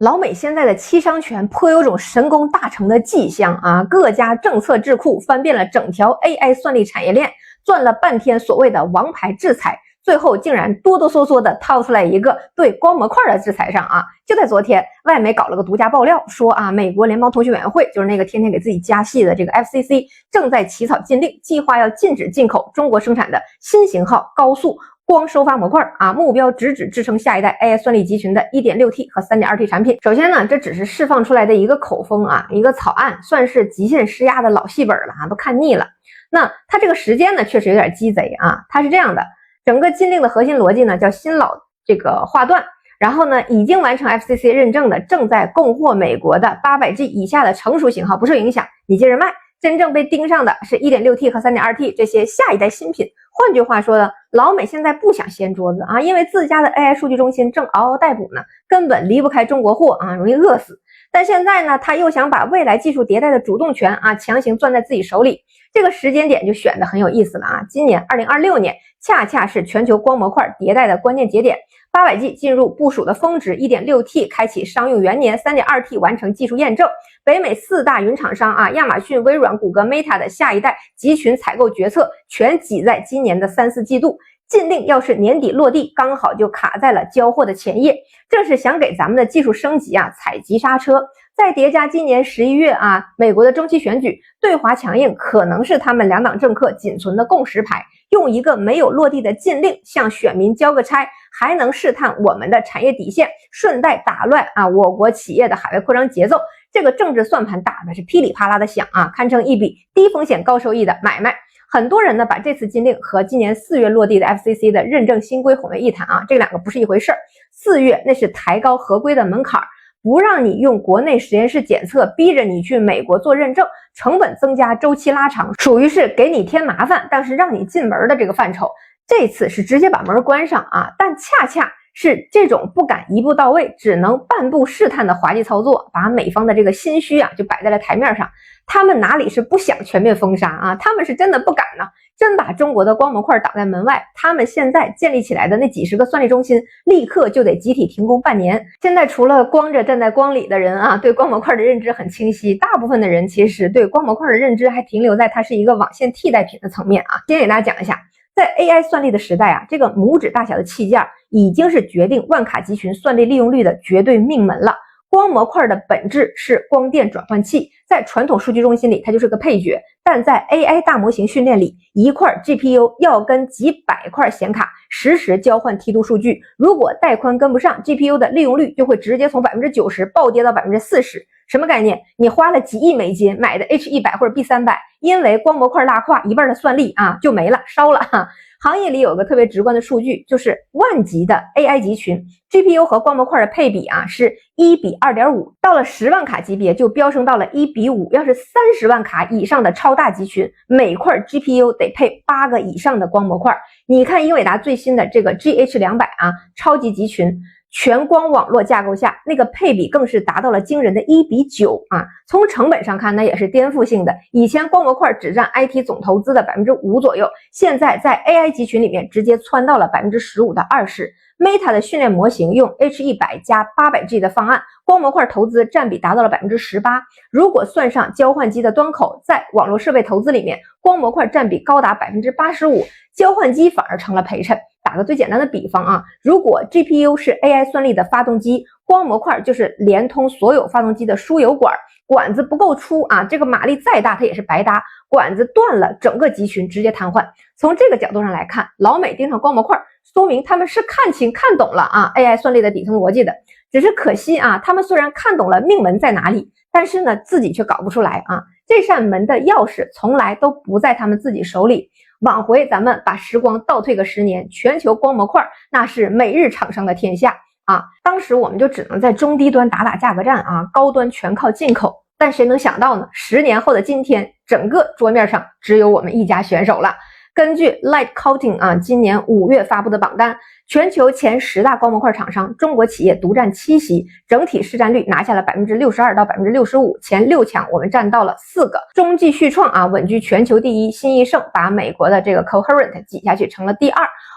老美现在的七伤拳颇有种神功大成的迹象啊！各家政策智库翻遍了整条 AI 算力产业链，转了半天所谓的王牌制裁，最后竟然哆哆嗦嗦的套出来一个对光模块的制裁上啊！就在昨天，外媒搞了个独家爆料，说啊，美国联邦通讯委员会，就是那个天天给自己加戏的这个 FCC， 正在起草禁令，计划要禁止进口中国生产的新型号高速光收发模块啊，目标直指支撑下一代 AI 算力集群的 1.6T 和 3.2T 产品。首先呢，这只是释放出来的一个口风啊，一个草案，算是极限施压的老戏本了啊，都看腻了。那它这个时间呢，确实有点鸡贼啊。它是这样的，整个禁令的核心逻辑呢，叫新老这个划断。然后呢，已经完成 FCC 认证的，正在供货美国的 800G 以下的成熟型号不受影响，你接着卖。真正被盯上的是 1.6T 和 3.2T 这些下一代新品。换句话说呢，老美现在不想掀桌子啊，因为自家的 AI 数据中心正嗷嗷待哺呢，根本离不开中国货啊，容易饿死。但现在呢，他又想把未来技术迭代的主动权啊强行攥在自己手里，这个时间点就选得很有意思了啊！今年2026年恰恰是全球光模块迭代的关键节点。800G 进入部署的峰值， 1.6T 开启商用元年， 3.2T 完成技术验证。北美4大云厂商啊，亚马逊、微软、谷歌、Meta 的下一代集群采购决策全挤在今年的3、4季度。禁令要是年底落地，刚好就卡在了交货的前夜，这是想给咱们的技术升级啊踩急刹车。再叠加今年11月啊，美国的中期选举，对华强硬可能是他们两党政客仅存的共识牌，用一个没有落地的禁令向选民交个差，还能试探我们的产业底线，顺带打乱啊我国企业的海外扩张节奏。这个政治算盘打的是噼里啪啦的响啊，堪称一笔低风险高收益的买卖。很多人呢把这次禁令和今年4月落地的 FCC 的认证新规混为一谈啊，这两个不是一回事儿。4月那是抬高合规的门槛，不让你用国内实验室检测，逼着你去美国做认证，成本增加，周期拉长，属于是给你添麻烦，但是让你进门的这个范畴。这次是直接把门关上啊，但恰恰是这种不敢一步到位，只能半步试探的滑稽操作，把美方的这个心虚啊就摆在了台面上。他们哪里是不想全面封杀啊，他们是真的不敢呢，真把中国的光模块挡在门外。他们现在建立起来的那几十个算力中心，立刻就得集体停工半年。现在除了光着站在光里的人啊，对光模块的认知很清晰，大部分的人其实对光模块的认知还停留在它是一个网线替代品的层面啊。先给大家讲一下，在 AI 算力的时代啊，这个拇指大小的器件已经是决定万卡集群算力利用率的绝对命门了。光模块的本质是光电转换器，在传统数据中心里它就是个配角，但在 AI 大模型训练里，一块 GPU 要跟几百块显卡实时交换梯度数据，如果带宽跟不上， GPU 的利用率就会直接从 90% 暴跌到 40%。什么概念？你花了几亿美金买的 H100 或者 B300， 因为光模块拉胯，一半的算力啊就没了，烧了哈。行业里有个特别直观的数据，就是万级的 AI 集群 GPU 和光模块的配比啊是1比 2.5， 到了10万卡级别就飙升到了1比5，要是30万卡以上的超大集群，每块 GPU 得配8个以上的光模块。你看英伟达最新的这个 GH200 啊，超级集群全光网络架构下，那个配比更是达到了惊人的1比9啊！从成本上看，那也是颠覆性的。以前光模块只占 IT 总投资的 5% 左右，现在在 AI 集群里面直接窜到了 15%到20%。Meta 的训练模型用 H100 加 800G 的方案，光模块投资占比达到了 18%。如果算上交换机的端口，在网络设备投资里面，光模块占比高达 85%， 交换机反而成了陪衬。打个最简单的比方啊，如果 GPU 是 AI 算力的发动机，光模块就是连通所有发动机的输油管，管子不够粗啊，这个马力再大它也是白搭，管子断了，整个集群直接瘫痪。从这个角度上来看，老美盯上光模块，说明他们是看清看懂了啊 AI 算力的底层逻辑的。只是可惜啊，他们虽然看懂了命门在哪里，但是呢自己却搞不出来啊，这扇门的钥匙从来都不在他们自己手里。往回咱们把时光倒退个10年，全球光模块那是美日厂商的天下啊！当时我们就只能在中低端打价格战啊，高端全靠进口。但谁能想到呢？10年后的今天，整个桌面上只有我们一家选手了。根据 Light Coating 啊，今年5月发布的榜单，全球前10大光模块厂商，中国企业独占7席，整体市占率拿下了 62%到 65%， 前6强我们占到了4个。中继续创啊，稳居全球第一，新一盛把美国的这个 Coherent 挤下去成了第2。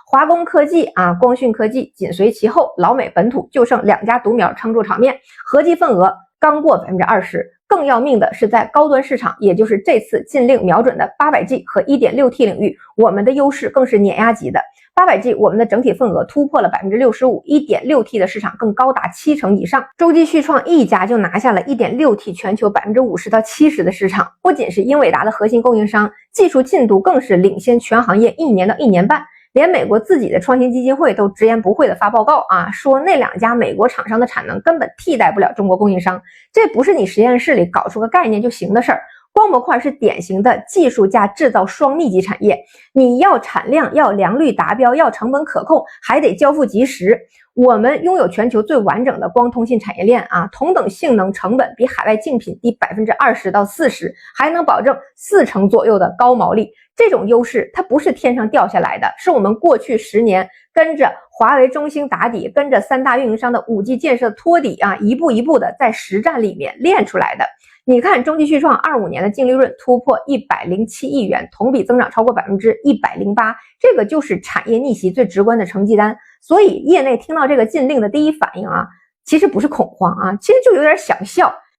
华工科技啊、光讯科技紧随其后，老美本土就剩2家独苗撑住场面，合计份额刚过20%。更要命的是，在高端市场，也就是这次禁令瞄准的 800G 和 1.6T 领域，我们的优势更是碾压级的。800G 我们的整体份额突破了 65%， 1.6T 的市场更高达70%以上。洲际旭创一家就拿下了 1.6T 全球50%到70%的市场，不仅是英伟达的核心供应商，技术进度更是领先全行业1年到1年半。连美国自己的创新基金会都直言不讳的发报告啊，说那2家美国厂商的产能根本替代不了中国供应商，这不是你实验室里搞出个概念就行的事儿。光模块是典型的技术加制造双密集产业，你要产量，要良率达标，要成本可控，还得交付及时。我们拥有全球最完整的光通信产业链啊，同等性能成本比海外竞品低20%到40%，还能保证40%左右的高毛利。这种优势它不是天上掉下来的，是我们过去10年跟着华为、中兴打底，跟着3大运营商的 5G 建设托底啊，一步一步的在实战里面练出来的。你看中际旭创25年的净利润突破107亿元，同比增长超过108%，这个就是产业逆袭最直观的成绩单。所以业内听到这个禁令的第一反应啊，其实不是恐慌啊，其实就有点想笑。